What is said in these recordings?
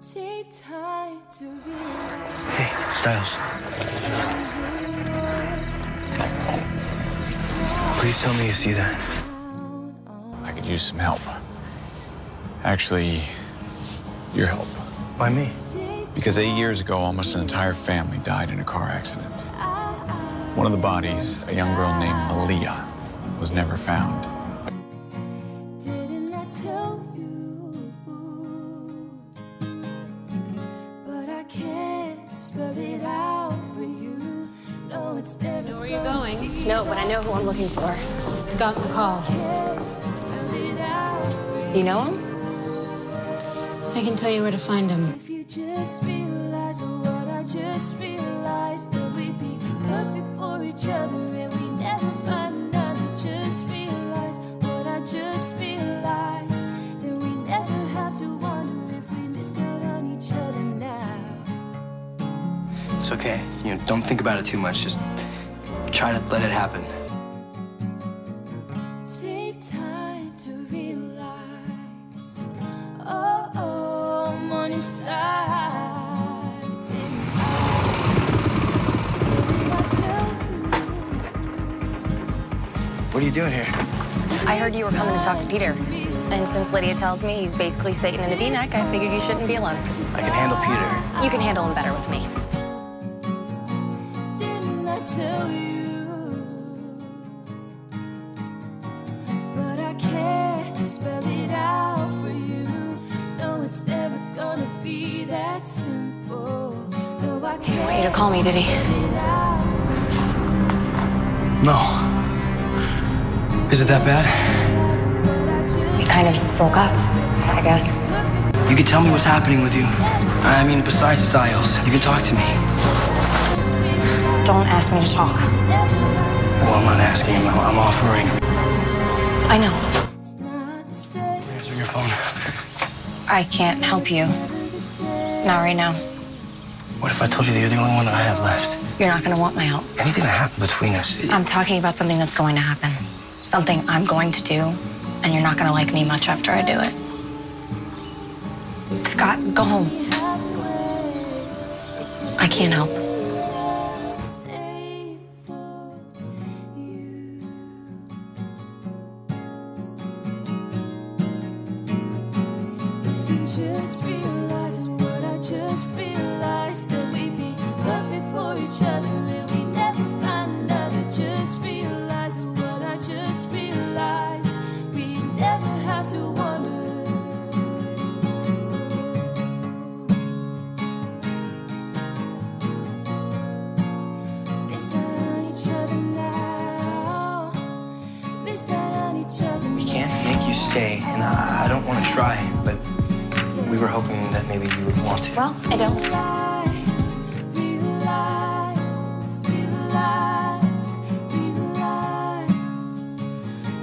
Take time to realize. Hey, Styles. Please tell me you see that. I could use some help. Actually, your help. Why me? Because 8 years ago, almost an entire family died in a car accident. One of the bodies, a young girl named Malia, was never found. Didn't I tell you? But I can't spell it out for you. No, it's never. Know where you're going? No, but I know who I'm looking for. Scott McCall. Spell it out for you. You know him? I can tell you where to find him. If you just realize what I just realized, that we'd be perfect for each other and we never find another. Just realize what I just realized, that we never have to wonder if we missed out on each other now. It's okay. Don't think about it too much. Just try to let it happen. Take time to realize. Oh, I'm on your side. Didn't I tell you? What are you doing here? I heard you were coming to talk to Peter. And since Lydia tells me he's basically Satan in a V-neck, I figured you shouldn't be alone. I can handle Peter. You can handle him better with me. Didn't I tell you? But I can't spell it out for you. No, it's never gonna be that simple. No, I can't. I want you to call me, did he? spell it out for No. Is it that bad? We kind of broke up, I guess. You can tell me what's happening with you. I mean, besides Styles, you can talk to me. Don't ask me to talk. Well, I'm not asking. I'm offering. I know. It's not the same. Answer your phone. I can't help you. Not right now. What if I told you that you're the only one that I have left? You're not going to want my help. Anything that happened between us. I'm talking about something that's going to happen. Something I'm going to do, and you're not going to like me much after I do it. Scott, go home. I can't help. Save for you. If you just realize what I just realized, that we'd be perfect for each other and we never find another. Just realize what I just realized, we never have to wonder. Missed out on each other now. Missed out on each other. We can't make you stay, and I don't want to try, but we were hoping that maybe you would want to. Well, I don't. Realize, realize, realize, realize.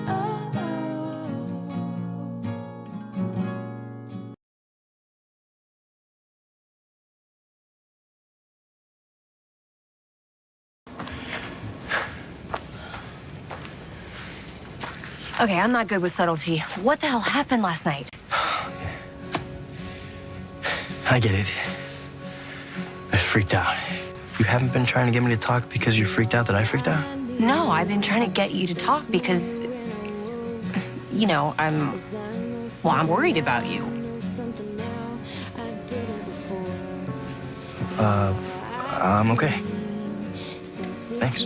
Oh, oh. Okay, I'm not good with subtlety. What the hell happened last night? I get it. I freaked out. You haven't been trying to get me to talk because you freaked out that I freaked out? No, I've been trying to get you to talk because, I'm worried about you. I'm okay. Thanks.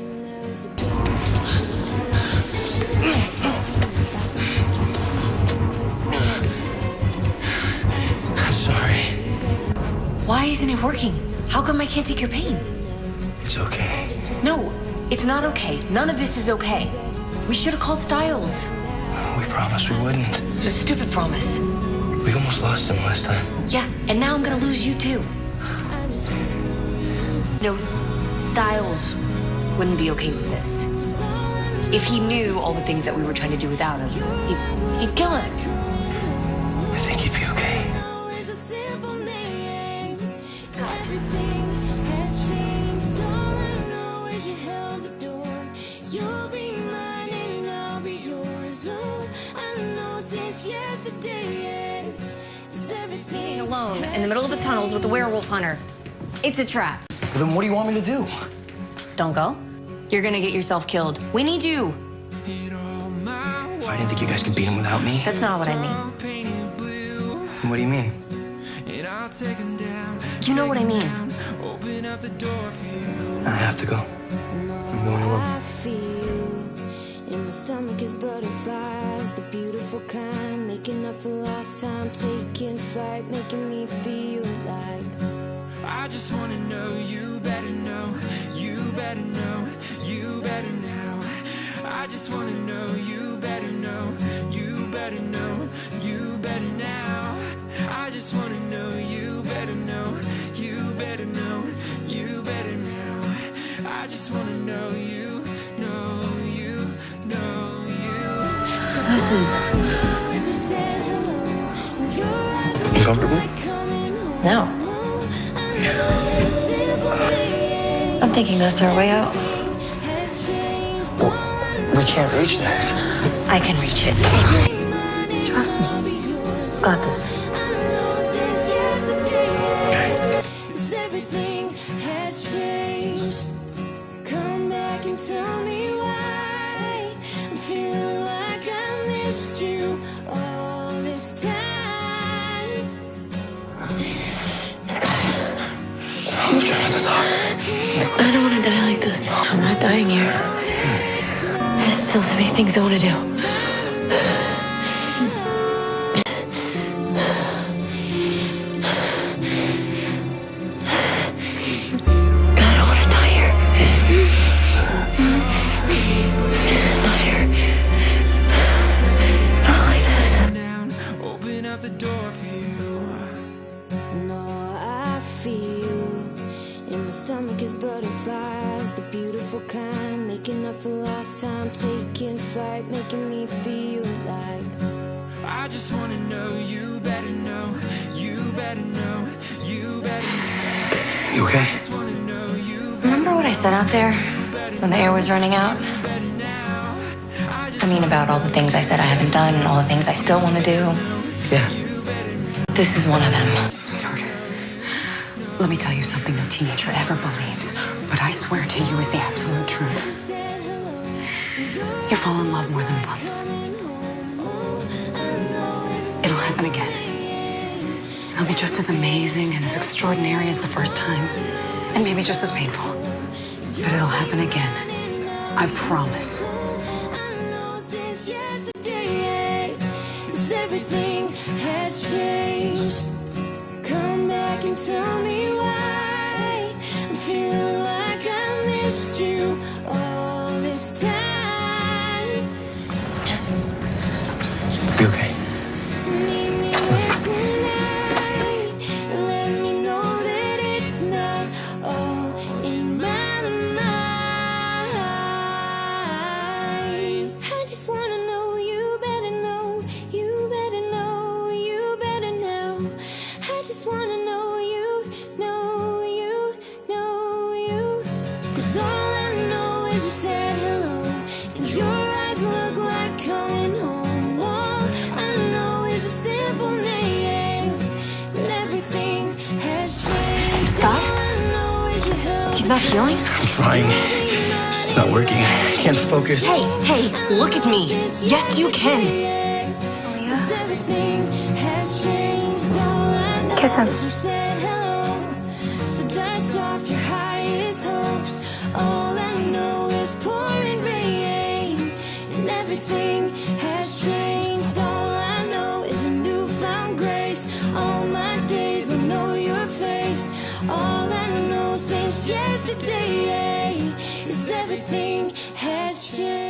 I'm sorry. Why isn't it working? How come I can't take your pain? It's okay. No, it's not okay. None of this is okay. We should have called Styles. We promised we wouldn't. It's a stupid promise. We almost lost him last time. Yeah, and now I'm gonna lose you too. No, Styles wouldn't be okay with this. If he knew all the things that we were trying to do without him, he'd kill us. I think he'd be okay. It's a simple name. Everything has changed. All I know is you held the door. You'll be mine and I'll be yours. Oh, I know since yesterday. Is everything alone in the middle of the tunnels with the werewolf hunter. It's a trap. Well, then what do you want me to do? Don't go. You're gonna get yourself killed. We need you. If I didn't think you guys could beat him without me. That's not what I mean. What do you mean? You know what I mean. I have to go. I'm going alone. I feel in my stomach is butterflies, the beautiful kind, making up for lost time, taking flight, making me feel like I just wanna know you better know, you better know, you better now. I just wanna know you better know, you better know, you better now. I just wanna know you better know, you better know, you better now. I just wanna know you, know you, know you. This is... Uncomfortable? No. I'm thinking that's our way out. Well, we can't reach that. I can reach it. Trust me. Got this. Everything has changed. Come back and tell me why. I'm feeling like I missed you all this time. I'm trying to talk. I don't want to die like this. I'm not dying here. There's still so many things I want to do. I don't want to die here. Not here. Not like this. Down, open up the door for you. No, I feel in my stomach is butterflies, the beautiful kind, making up for lost time, taking flight, making me feel like I just wanna know you better know, you better know, you better know. You okay? Just wanna know you Remember what I said out there when the air was running out? I mean, about all the things I said I haven't done and all the things I still want to do. Yeah. This is one of them. Sweetheart, let me tell you something no teenager ever believes, but I swear to you is the absolute truth. You fall in love more than once. It'll happen again. It'll be just as amazing and as extraordinary as the first time, and maybe just as painful. But it'll happen again. I promise. I know since yesterday, 'cause everything has changed. Come back and tell me why. I'm feeling like I missed you all this time. You okay? Meet me here tonight. Let me know that it's not all in my mind. I just wanna know you better know, you better know, you better now. I just wanna know you, know you, know you. 'Cause all I know is you said hello, and your eyes look like coming home. All I know is a simple name, and everything has changed. Scott? All I know is you held He's not healing? I'm trying. It's not working. I can't focus. Hey, look at me. Yes, you can. Kiss him. You said hello, so dust off your highest hopes. All I know is pouring rain, and everything has changed. All I know is a newfound grace. All my days I know your face. All I know since yesterday is everything has changed.